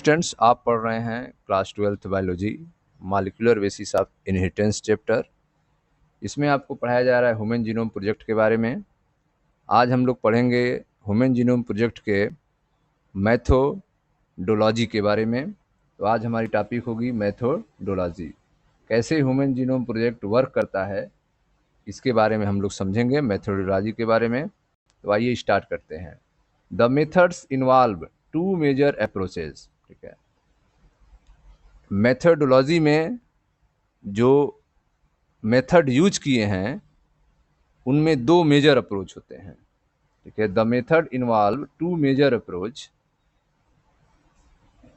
Students, आप पढ़ रहे हैं class 12th biology molecular basis of inheritance chapter. इसमें आपको पढ़ाया जा रहा है ह्यूमन जीनोम प्रोजेक्ट के बारे में। आज हम लोग पढ़ेंगे ह्यूमन जीनोम प्रोजेक्ट के मैथोडोलॉजी के बारे में। तो आज हमारी टॉपिक होगी मैथोडोलॉजी। कैसे ह्यूमन जीनोम प्रोजेक्ट वर्क करता है इसके बारे में हम लोग समझेंगे, मैथोडोलॉजी के बारे में। तो आइए स्टार्ट करते हैं। The methods involve two major approaches. ठीक है, मेथडोलॉजी में जो मेथड यूज किए हैं उनमें दो मेजर अप्रोच होते हैं। ठीक है, the method involve two major approach.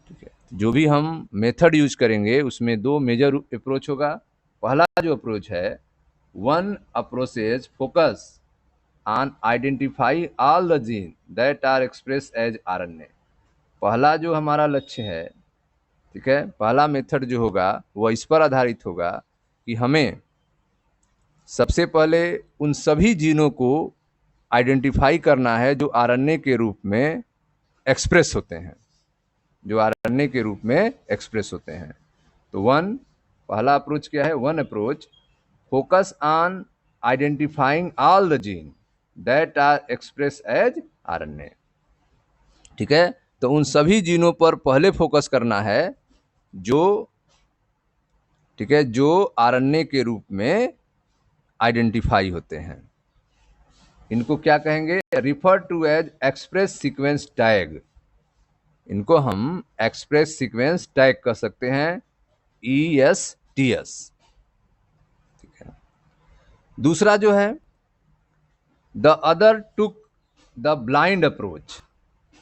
ठीक है, जो भी हम मेथड यूज करेंगे उसमें दो मेजर अप्रोच होगा। पहला जो अप्रोच है, one approach is focus on identify all the gene that are express as RNA. पहला जो हमारा लक्ष्य है, ठीक है, पहला मेथड जो होगा वह इस पर आधारित होगा कि हमें सबसे पहले उन सभी जीनों को आइडेंटिफाई करना है जो आरएनए के रूप में एक्सप्रेस होते हैं, जो आरएनए के रूप में एक्सप्रेस होते हैं। तो पहला अप्रोच क्या है? One approach focus on identifying all the gene that are express as RNA. ठीक है, तो उन सभी जीनों पर पहले फोकस करना है जो, ठीक है, जो आरएनए के रूप में आइडेंटिफाई होते हैं। इनको क्या कहेंगे? Refer to as express sequence tag. इनको हम एक्सप्रेस सीक्वेंस टैग कर सकते हैं, ESTS। ठीक है, दूसरा जो है, the other took the blind approach.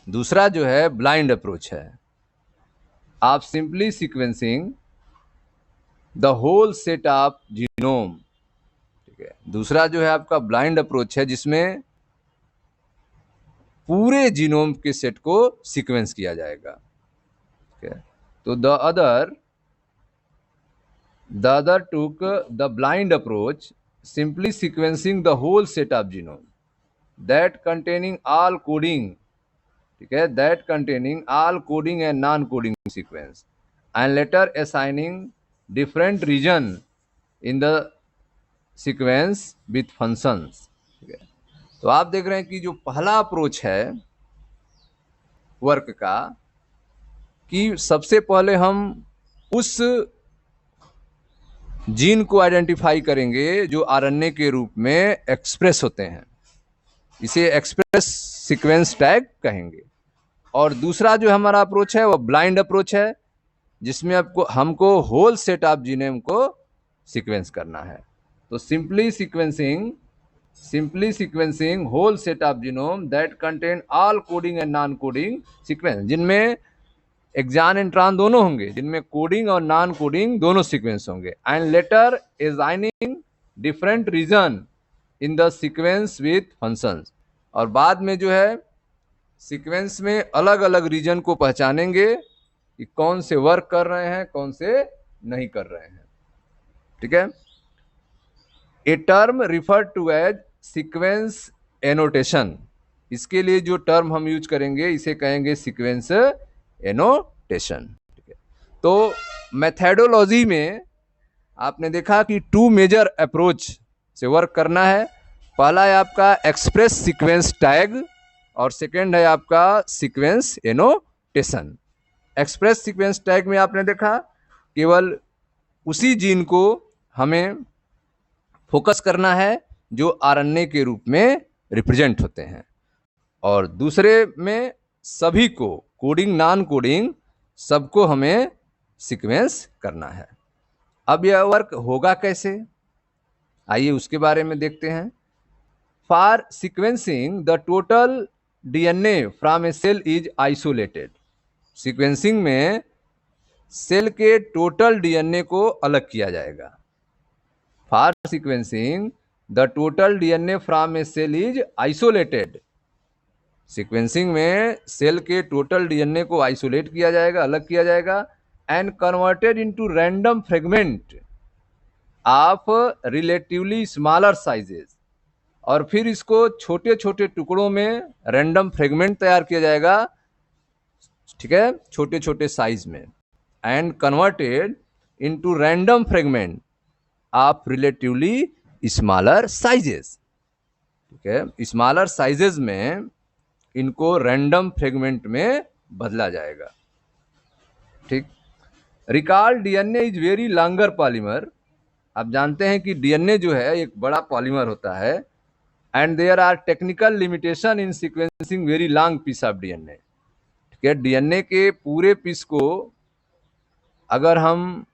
दूसरा जो है ब्लाइंड अप्रोच है। आप simply sequencing the whole set of genome. ठीक है, दूसरा जो है आपका ब्लाइंड अप्रोच है जिसमें पूरे जीनोम के सेट को सीक्वेंस किया जाएगा। ठीक है, तो the other took the blind approach simply sequencing the whole set of genome that containing all coding. ठीक है, that containing all coding and non coding sequence and later assigning different region in the sequence with functions. ठीक है, तो आप देख रहे हैं कि जो पहला अप्रोच है वर्क का, कि सबसे पहले हम उस जीन को आइडेंटिफाई करेंगे जो आरएनए के रूप में एक्सप्रेस होते हैं, इसे एक्सप्रेस सीक्वेंस टैग कहेंगे। और दूसरा जो हमारा अप्रोच है वो ब्लाइंड अप्रोच है जिसमें आपको हमको होल सेट ऑफ जीनोम को सीक्वेंस करना है। तो simply sequencing whole set of genome that contain all coding and non coding sequence, जिनमें एक्सान एंड ट्रांस दोनों होंगे, जिनमें कोडिंग और नॉन कोडिंग दोनों सीक्वेंस होंगे, and later assigning different region in the sequence with functions. और बाद में जो है सीक्वेंस में अलग अलग रीजन को पहचानेंगे कि कौन से वर्क कर रहे हैं, कौन से नहीं कर रहे हैं। ठीक है, a term refer to as sequence annotation. इसके लिए जो टर्म हम यूज करेंगे इसे कहेंगे सीक्वेंस एनोटेशन। ठीक है, तो मेथडोलॉजी में आपने देखा कि टू मेजर अप्रोच से वर्क करना है। पहला है आपका एक्सप्रेस सीक्वेंस टैग और सेकेंड है आपका sequence annotation. Express sequence tag में आपने देखा केवल उसी जीन को हमें फोकस करना है जो आरएनए के रूप में रिप्रेजेंट होते हैं, और दूसरे में सभी को कोडिंग नॉन कोडिंग सबको हमें सीक्वेंस करना है। अब यह वर्क होगा कैसे, आइए उसके बारे में देखते हैं। For sequencing the total DNA from a cell is isolated. Sequencing में सेल के टोटल डीएनए को अलग किया जाएगा। For sequencing the total DNA from a cell is isolated. Sequencing में सेल के टोटल डीएनए को आइसोलेट किया जाएगा, अलग किया जाएगा, and converted into random fragment of relatively smaller sizes. और फिर इसको छोटे छोटे टुकड़ों में रैंडम फ्रेगमेंट तैयार किया जाएगा ठीक है, छोटे छोटे साइज में, and converted into random fragment of relatively smaller sizes. ठीक है, स्मॉलर साइजेस में इनको रैंडम फ्रेगमेंट में बदला जाएगा। ठीक, recall DNA is very longer polymer. आप जानते हैं कि डीएनए जो है एक बड़ा पॉलीमर होता है, and there are technical limitation in sequencing very long piece of DNA. ठीक है, डीएनए के पूरे पीस को अगर हम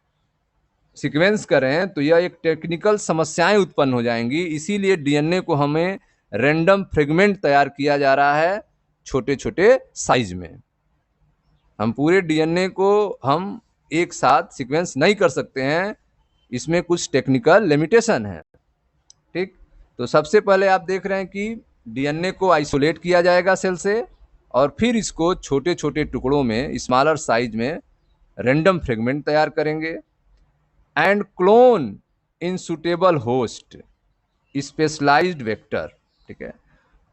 सीक्वेंस करें तो यह एक टेक्निकल समस्याएं उत्पन्न हो जाएंगी, इसीलिए डीएनए को हमें रैंडम फ्रेगमेंट तैयार किया जा रहा है छोटे छोटे साइज में। हम पूरे डीएनए को हम एक साथ सीक्वेंस नहीं कर सकते हैं, इसमें कुछ टेक्निकल लिमिटेशन है। ठीक, तो सबसे पहले आप देख रहे हैं कि डीएनए को आइसोलेट किया जाएगा सेल से, और फिर इसको छोटे छोटे टुकड़ों में स्मॉलर साइज में रैंडम फ्रेगमेंट तैयार करेंगे, and clone in suitable host specialised vector. ठीक है,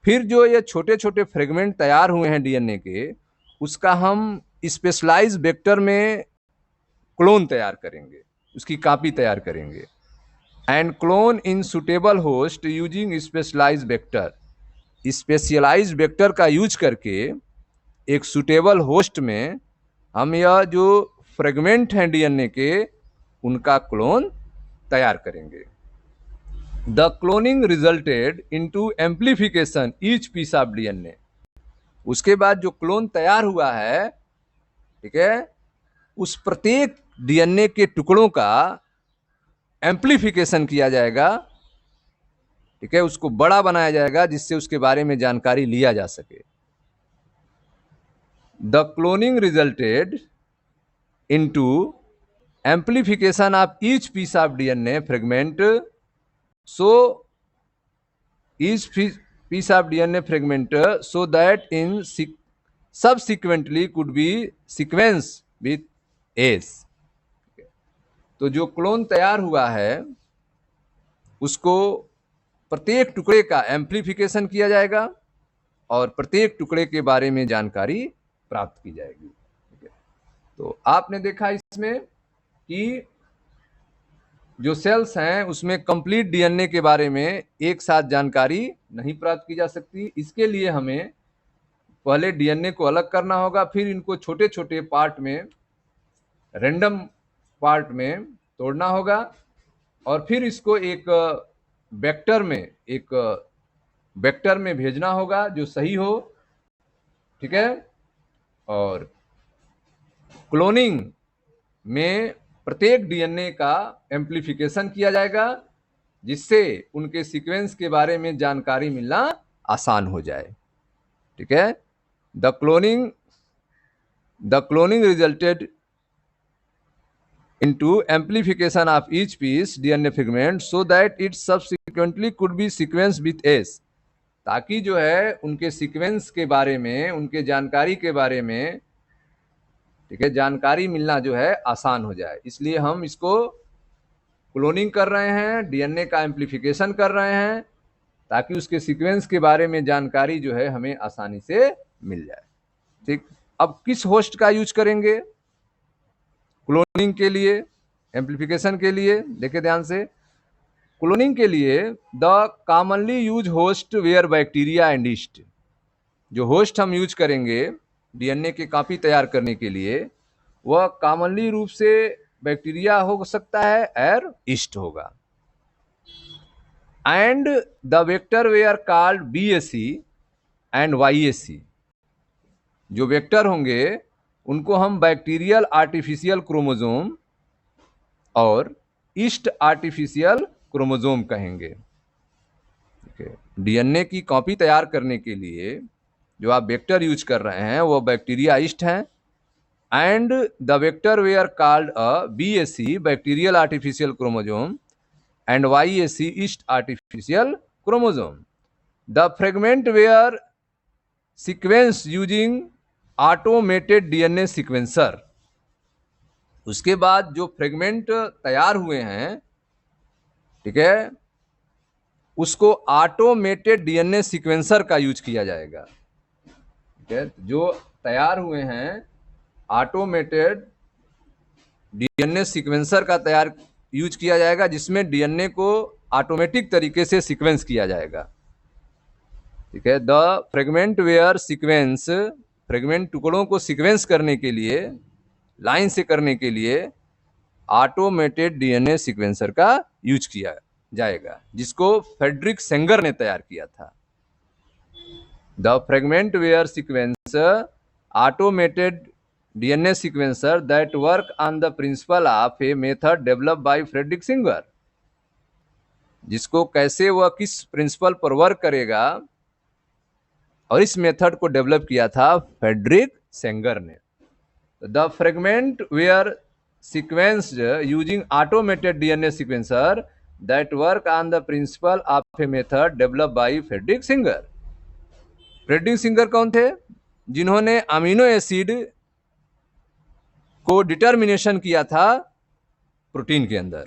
फिर जो ये छोटे छोटे फ्रेगमेंट तैयार हुए हैं डीएनए के, उसका हम स्पेशलाइज वेक्टर में क्लोन तैयार करेंगे, उसकी कॉपी तैयार करेंगे, and clone in suitable host using specialise vector. Specialise vector का यूज करके एक सुटेबल होस्ट में हम यह जो फ्रेगमेंट हैं डीएनए के, उनका क्लोन तैयार करेंगे। The cloning resulted into amplification each piece of DNA. उसके बाद जो क्लोन तैयार हुआ है, ठीक है, उस प्रत्येक डीएनए के टुकड़ों का एम्प्लीफिकेशन किया जाएगा। ठीक है, उसको बड़ा बनाया जाएगा जिससे उसके बारे में जानकारी लिया जा सके। The cloning resulted into amplification of each piece of DNA fragment, so each piece of DNA fragment so that in subsequently could be sequence with S। तो जो क्लोन तैयार हुआ है उसको प्रत्येक टुकड़े का एम्प्लीफिकेशन किया जाएगा और प्रत्येक टुकड़े के बारे में जानकारी प्राप्त की जाएगी। तो आपने देखा इसमें कि जो सेल्स हैं उसमें कंप्लीट डीएनए के बारे में एक साथ जानकारी नहीं प्राप्त की जा सकती। इसके लिए हमें पहले डीएनए को अलग करना होगा, फिर इनको छोटे छोटे पार्ट में, रैंडम पार्ट में तोड़ना होगा, और फिर इसको एक वेक्टर में भेजना होगा जो सही हो। ठीक है, और क्लोनिंग में प्रत्येक डीएनए का एम्प्लीफिकेशन किया जाएगा जिससे उनके सीक्वेंस के बारे में जानकारी मिलना आसान हो जाए। ठीक है, the cloning resulted into amplification of each piece DNA fragment so that it subsequently could be sequenced with S, ताकि जो है उनके सीक्वेंस के बारे में, उनके जानकारी के बारे में, ठीक है, जानकारी मिलना जो है आसान हो जाए। इसलिए हम इसको क्लोनिंग कर रहे हैं, डीएनए का एम्प्लीफिकेशन कर रहे हैं, ताकि उसके सीक्वेंस के बारे में जानकारी जो है हमें आसानी से मिल जाए। ठीक, अब किस होस्ट का यूज करेंगे क्लोनिंग के लिए, एम्प्लीफिकेशन के लिए? देखिए ध्यान से, क्लोनिंग के लिए the commonly use host were bacteria and yeast. जो होस्ट हम यूज करेंगे डीएनए की कॉपी तैयार करने के लिए, वह कॉमनली रूप से बैक्टीरिया हो सकता है और यीस्ट होगा। And the vector were called BSC and YSC. जो वेक्टर होंगे उनको हम बैक्टीरियल आर्टिफिशियल क्रोमोसोम और यीस्ट आर्टिफिशियल क्रोमोसोम कहेंगे। डीएनए की कॉपी तैयार करने के लिए जो आप वेक्टर यूज कर रहे हैं वो बैक्टीरिया यीस्ट हैं, and the vector were called BSC bacterial artificial chromosome and YSC yeast artificial chromosome. The fragment were sequence using automated DNA sequencer. उसके बाद जो फ्रेगमेंट तैयार हुए हैं, ठीक है, उसको ऑटोमेटेड डीएनए सीक्वेंसर का यूज किया जाएगा। ठीक है, जो तैयार हुए हैं ऑटोमेटेड डीएनए सीक्वेंसर का यूज किया जाएगा, जिसमें डीएनए को ऑटोमेटिक तरीके से सीक्वेंस किया जाएगा। ठीक है, the fragment were sequence, fragment टुकड़ों को सीक्वेंस करने के लिए, लाइन से करने के लिए ऑटोमेटेड डीएनए सीक्वेंसर का यूज किया जाएगा, जिसको फ्रेडरिक सेंगर ने तैयार किया था। The fragment were sequencer automated DNA sequencer that work on the principle of a method developed by Frederick Singer, जिसको कैसे वह किस प्रिंसिपल पर वर्क करेगा, और इस मेथड को डेवलप किया था फ्रेडरिक सेंगर ने। The fragment were sequenced using automated DNA sequencer that work on the principle of a method developed by Frederick Sanger. Frederick Sanger कौन थे? जिन्होंने अमीनो एसिड को डिटर्मिनेशन किया था प्रोटीन के अंदर।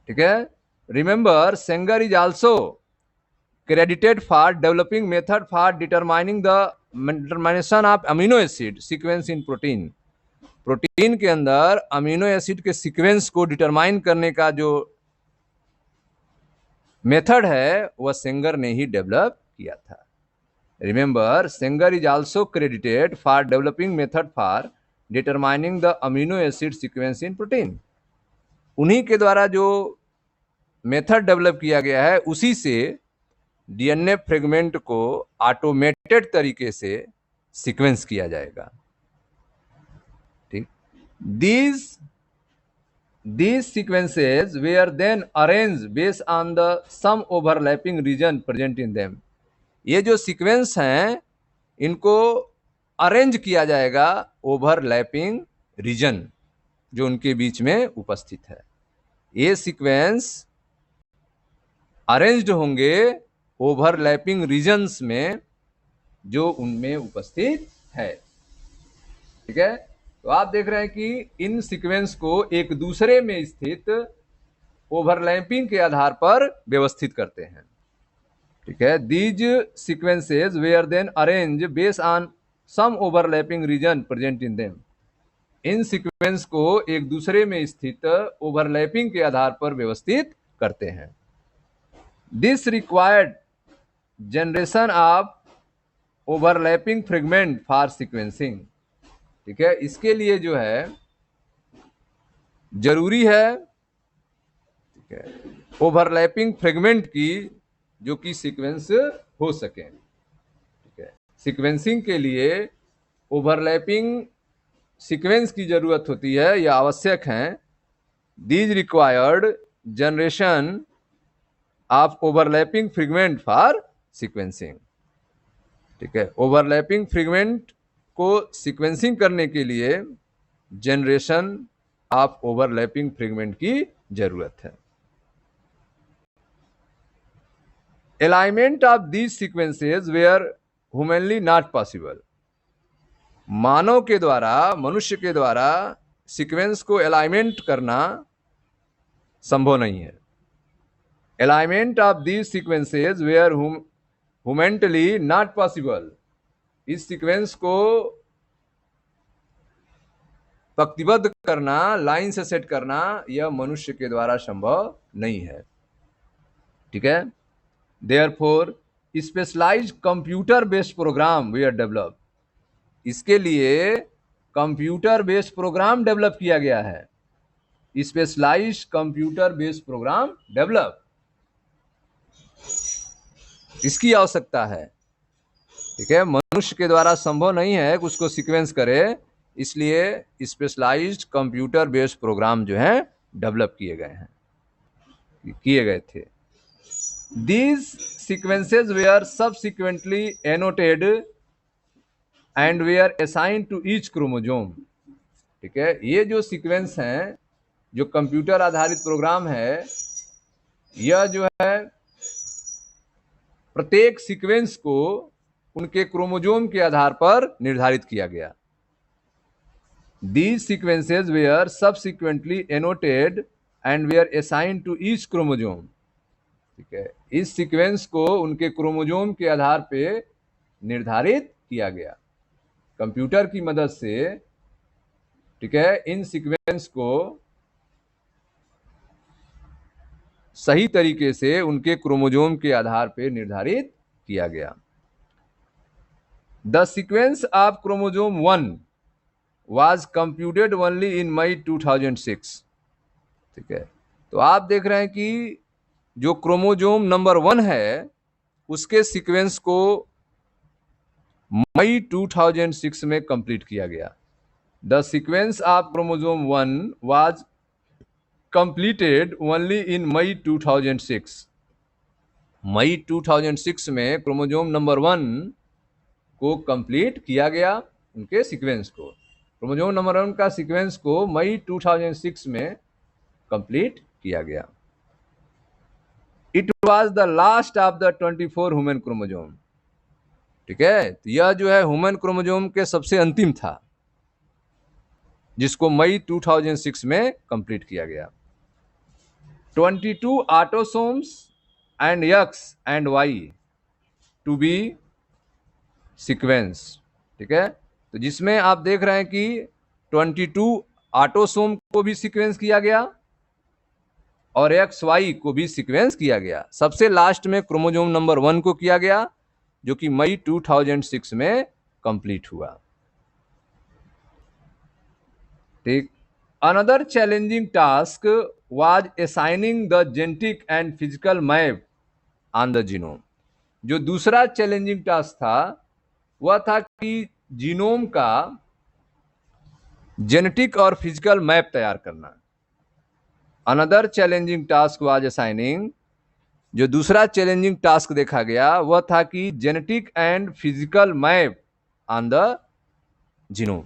ठीक है, remember Sengar is also credited for developing method for determining the determination of amino acid sequence in protein। Protein के अंदर अमीनो एसिड के सीक्वेंस को डिटरमाइन करने का जो मेथड है वह सेंगर ने ही डेवलप किया था। Remember Sengar is also credited for developing method for determining the amino acid sequence in protein. उन्हीं के द्वारा जो मेथड डेवलप किया गया है, उसी से डीएनए फ्रेगमेंट को ऑटोमेटेड तरीके से सीक्वेंस किया जाएगा। ठीक, these sequences were then arranged based on the some overlapping region present in them। ये जो सीक्वेंस हैं इनको अरेंज किया जाएगा ओवरलैपिंग रीजन जो उनके बीच में उपस्थित है। ये सीक्वेंस अरेंज्ड होंगे ओवरलैपिंग रीजन्स में जो उनमें उपस्थित है। ठीक है, तो आप देख रहे हैं कि इन सीक्वेंस को एक दूसरे में स्थित ओवरलैपिंग के आधार पर व्यवस्थित करते हैं। ठीक है, these sequences were then arrange based on some overlapping region present in them. इन सीक्वेंस को एक दूसरे में स्थित ओवरलैपिंग के आधार पर व्यवस्थित करते हैं। This required generation of overlapping fragment for sequencing. ठीक है, इसके लिए जो है जरूरी है, ठीक है, ओवरलैपिंग फ्रेगमेंट की जो कि सीक्वेंस हो सके। ठीक है, सीक्वेंसिंग के लिए ओवरलैपिंग सीक्वेंस की जरूरत होती है, यह आवश्यक है। These required generation of overlapping fragment for sequencing. ठीक है, ओवरलैपिंग फ्रेगमेंट को सीक्वेंसिंग करने के लिए जनरेशन ऑफ ओवरलैपिंग फ्रेगमेंट की जरूरत है। Alignment of these sequences were humanly not possible. मानव के द्वारा, मनुष्य के द्वारा सीक्वेंस को अलाइनमेंट करना संभव नहीं है। Alignment of these sequences were humanly not possible. इस सीक्वेंस को पंक्तिबद्ध करना, लाइन से सेट करना, यह मनुष्य के द्वारा संभव नहीं है। ठीक है, therefore specialised computer based program we are develop. इसके लिए कंप्यूटर बेस्ड प्रोग्राम डेवलप किया गया है। Specialised computer based program develop, इसकी आवश्यकता है। ठीक है, मनुष्य के द्वारा संभव नहीं है कि उसको सीक्वेंस करे, इसलिए स्पेशलाइज्ड कंप्यूटर बेस्ड प्रोग्राम जो है डेवलप किए गए थे। These sequences were subsequently annotated and were assigned to each chromosome. ठीक है, ये जो सीक्वेंस हैं, जो कंप्यूटर आधारित प्रोग्राम है, यह जो है प्रत्येक सीक्वेंस को उनके क्रोमोजोम के आधार पर निर्धारित किया गया। These sequences were subsequently annotated and were assigned to each chromosome। ठीक है, इस सीक्वेंस को उनके क्रोमोजोम के आधार पे निर्धारित किया गया। कंप्यूटर की मदद से, ठीक है, इन सीक्वेंस को सही तरीके से उनके क्रोमोसोम के आधार पर निर्धारित किया गया। The sequence of chromosome 1 was computed only in May 2006। ठीक है, तो आप देख रहे हैं कि जो क्रोमोसोम नंबर 1 है उसके सीक्वेंस को मई 2006 में कंप्लीट किया गया। The sequence of chromosome 1 was completed only in May 2006। मई 2006 में क्रोमोसोम नंबर 1 को कंप्लीट किया गया, उनके सीक्वेंस को, क्रोमोसोम नंबर 1 का सीक्वेंस को मई 2006 में कंप्लीट किया गया। It was the last of the 24 human chromosome. ठीक है, तो यह जो है ह्यूमन क्रोमोसोम के सबसे अंतिम था, जिसको मई 2006 में कंप्लीट किया गया। 22 autosomes and X and Y to be sequence. ठीक है, तो जिसमें आप देख रहे हैं कि 22 ऑटोसोम को भी सीक्वेंस किया गया और एक्स वाई को भी सीक्वेंस किया गया। सबसे लास्ट में क्रोमोसोम नंबर 1 को किया गया, जो कि मई 2006 में कंप्लीट हुआ। ठीक, another challenging task was assigning the genetic and physical map on the genome. जो दूसरा चैलेंजिंग टास्क था वह था कि जीनोम का जेनेटिक और फिजिकल मैप तैयार करना। Another challenging task was assigning, जो दूसरा चैलेंजिंग टास्क देखा गया वह था कि genetic and physical map on the genome.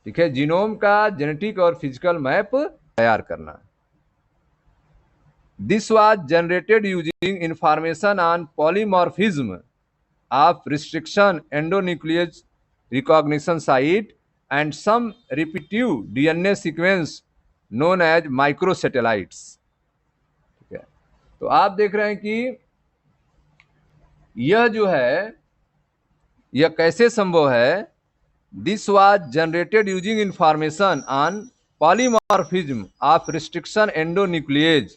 ठीक है, जीनोम का जेनेटिक और फिजिकल मैप तैयार करना। This was generated using information on polymorphism of restriction endonuclease recognition site and some repetitive DNA sequence known as microsatellites. ठीक है, तो आप देख रहे हैं कि यह जो है यह कैसे संभव है। This was generated using information on polymorphism of restriction endonuclease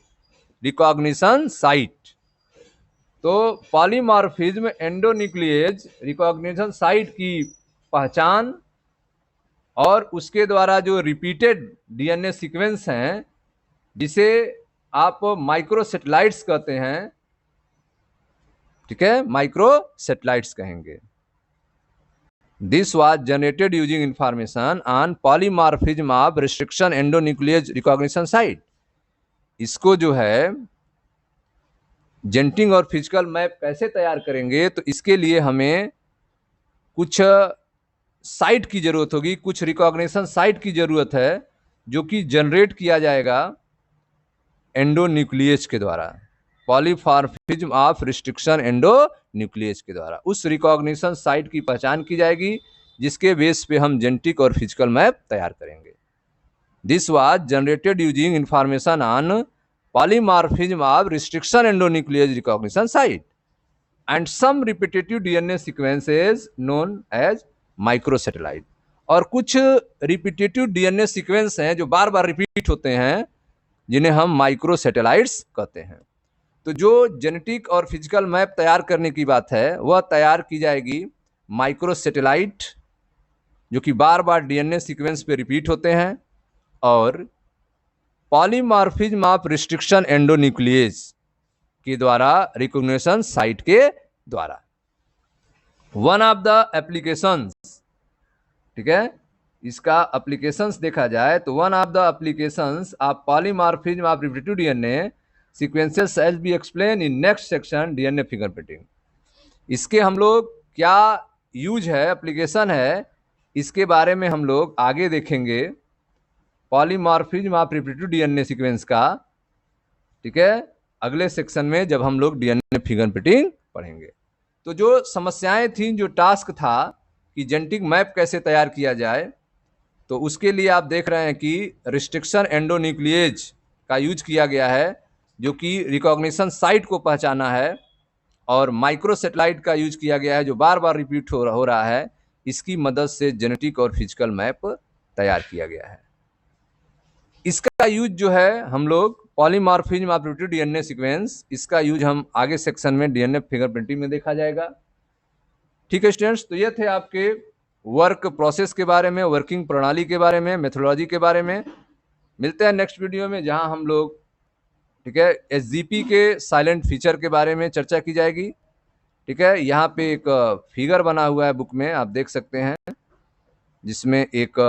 recognition site. तो पॉलीमॉर्फिज्म एंडोन्यूक्लियस रिकॉग्निशन साइट की पहचान और उसके द्वारा जो रिपीटेड डीएनए सीक्वेंस हैं, जिसे आप माइक्रोसैटेलाइट्स कहते हैं। ठीक है, माइक्रोसैटेलाइट्स कहेंगे। This was generated using information on polymorphism of restriction endonuclease recognition site. इसको जो है जेनेटिक और फिजिकल मैप कैसे तैयार करेंगे, तो इसके लिए हमें कुछ साइट की जरूरत होगी, कुछ रिकॉग्निशन साइट की जरूरत है, जो कि जनरेट किया जाएगा एंडोन्यूक्लियस के द्वारा, पॉलीमॉर्फिज्म ऑफ रिस्ट्रिक्शन एंडोन्यूक्लियस के द्वारा। उस रिकॉग्निशन साइट की पहचान की जाएगी, जिसके बेस पे हम जेनेटिक और फिजिकल मैप तैयार करेंगे। This was generated using information on polymorphism of restriction endonuclease recognition site and some repetitive DNA sequences known as microsatellite। और कुछ रिपीटेटिव डीएनए सीक्वेंस हैं जो बार बार रिपीट होते हैं, जिन्हें हम माइक्रोसैटेलाइट्स कहते हैं। तो जो जेनेटिक और फिजिकल मैप तैयार करने की बात है वह तैयार की जाएगी माइक्रोसैटेलाइट, जो कि बार बार डीएनए सीक्वेंस पे रिपीट होते हैं, और पॉलीमॉर्फिज्म ऑफ रिस्ट्रिक्शन एंडोन्यूक्लियस के द्वारा, रिकॉग्निशन साइट के द्वारा। वन ऑफ द एप्लीकेशंस, ठीक है, इसका एप्लीकेशंस देखा जाए तो one of the applications of polymorphism of repeated DNA sequences shall be explain in next section DNA fingerprinting. इसके हम लोग क्या यूज है, एप्लीकेशन है, इसके बारे में हम लोग आगे देखेंगे polymorphism of repeated DNA sequence का। ठीक है, अगले सेक्शन में जब हम लोग डीएनए फिंगरप्रिंटिंग पढ़ेंगे। तो जो समस्याएं थी, जो टास्क था कि जेनेटिक मैप कैसे तैयार किया जाए, तो उसके लिए आप देख रहे हैं कि रिस्ट्रिक्शन एंडोन्यूक्लियेज का यूज किया गया है, जो कि रिकॉग्निशन साइट को पहचाना है, और माइक्रोसैटेलाइट का यूज किया गया है, जो बार बार रिपीट हो रहा है। इसकी मदद से जेनेटिक और फिजिकल मैप तैयार किया गया है। इसका यूज जो है हम लोग polymorphism of repeated DNA sequence, इसका यूज हम आगे सेक्शन में डीएनए फिंगरप्रिंटिंग में देखा जाएगा। ठीक है स्टूडेंट्स, तो ये थे आपके वर्क प्रोसेस के बारे में, वर्किंग प्रणाली के बारे में, मेथोडोलॉजी के बारे में। मिलते हैं नेक्स्ट वीडियो में, जहां हम लोग, ठीक है, एसजीपी के साइलेंट फीचर के बारे में चर्चा की जाएगी। ठीक है, यहाँ पे एक फिगर बना हुआ है बुक में, आप देख सकते हैं, जिसमें एक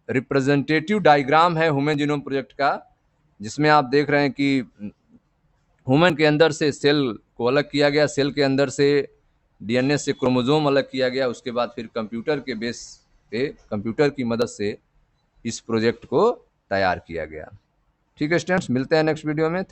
रिप्रेजेंटेटिव डायग्राम है ह्यूमन जीनोम प्रोजेक्ट का, जिसमें आप देख रहे हैं कि ह्यूमन के अंदर से सेल को अलग किया गया, सेल के अंदर से डीएनए से क्रोमोसोम अलग किया गया, उसके बाद फिर कंप्यूटर के बेस पे, कंप्यूटर की मदद से इस प्रोजेक्ट को तैयार किया गया। ठीक है स्टूडेंट्स, मिलते हैं नेक्स्ट वीडियो में।